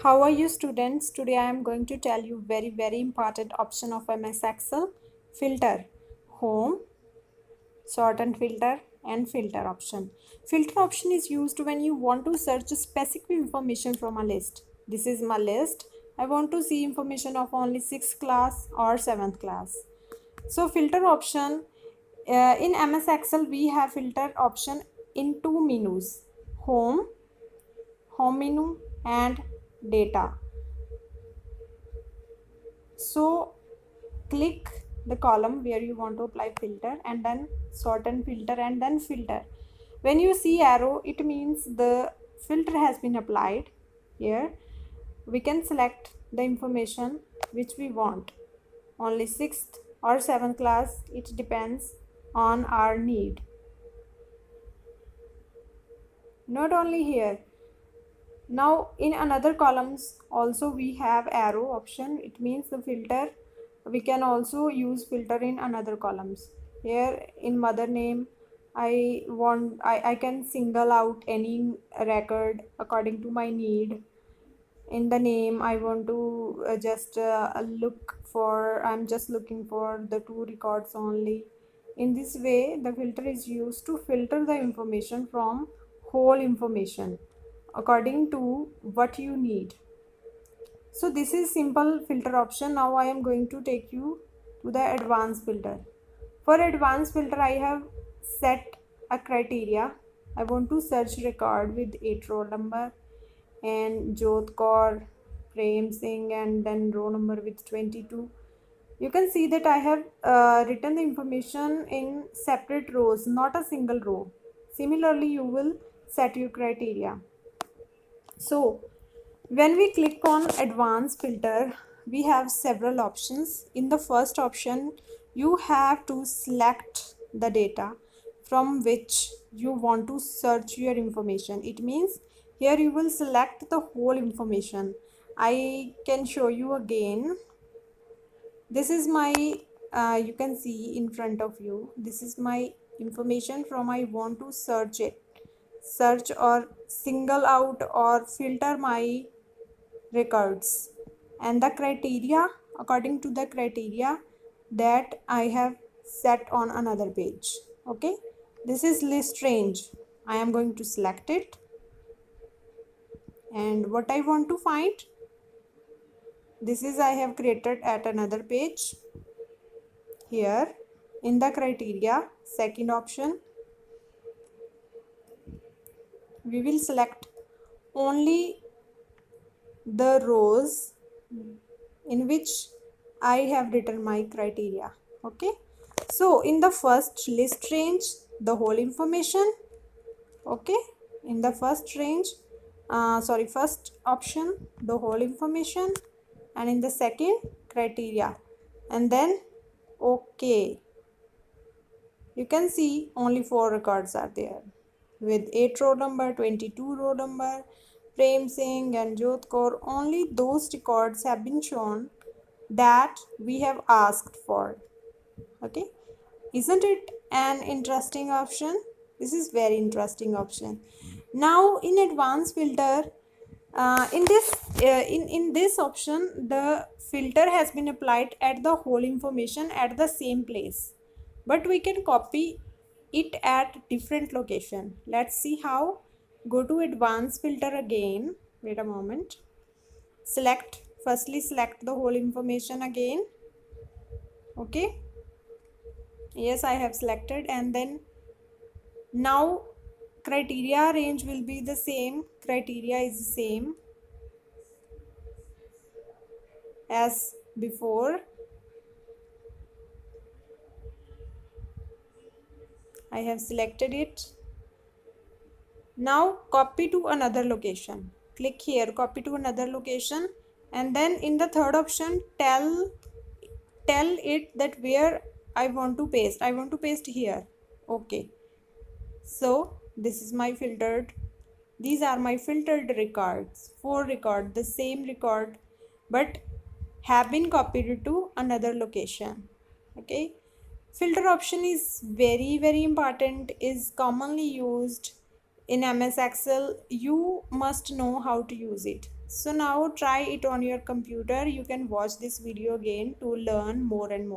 How are you students? Today I am going to tell you very important option of MS Excel. Filter, home, sort and filter, and filter option. Filter option is used when you want to search specific information from a list. This is my list. I want to see information of only 6th class or 7th class. So filter option, in MS Excel we have filter option in two menus, home menu and data. So click the column where you want to apply filter and then sort and filter and then filter. When you see arrow, it means the filter has been applied. Here we can select the information which we want, only 6th or 7th class, it depends on our need. Not only here, now in another columns also we have arrow option. It means the filter, we can also use filter in another columns. Here in mother name, I can single out any record according to my need. In the name, I want to just I'm just looking for the two records only. In this way, the filter is used to filter the information from whole information according to what you need. So this is simple filter option. Now I am going to take you to the advanced filter. For advanced filter, I have set a criteria. I want to search record with 8 roll number and Jodh Kaur, Prem Singh, and then row number with 22. You can see that I have written the information in separate rows, not a single row. Similarly, you will set your criteria. So when we click on advanced filter, we have several options. In the first option, you have to select the data from which you want to search your information. It means here you will select the whole information. I can show you again. This is my you can see in front of you, this is my information from I want to search or single out or filter my records, and the criteria, according to the criteria that I have set on another page. Okay, this is list range. I am going to select it, and what I want to find, this is I have created at another page. Here in the criteria, second option, we will select only the rows in which I have written my criteria. Okay, so in the first list range, the whole information. Okay, in the first range, first option, the whole information, and in the second, criteria, and then okay. You can see only 4 records are there with 8 row number, 22 row number, Prem Singh and Jodh Kaur. Only those records have been shown that we have asked for. Okay, isn't it an interesting option? This is very interesting option. Now in advanced filter, in this option, the filter has been applied at the whole information at the same place, but we can copy it at different location. Let's see how. Go to advanced filter again. Wait a moment. Firstly select the whole information again. Okay, yes, I have selected, and then now criteria range will be the same. Criteria is the same as before. I have selected it. Now copy to another location. Click here, copy to another location, and then in the third option, tell it that where I want to paste. I want to paste here. Okay, so this is my filtered, these are my filtered records. 4 record, the same record, but have been copied to another location. Okay, filter option is very important, is commonly used in MS Excel. You must know how to use it. So now try it on your computer. You can watch this video again to learn more and more.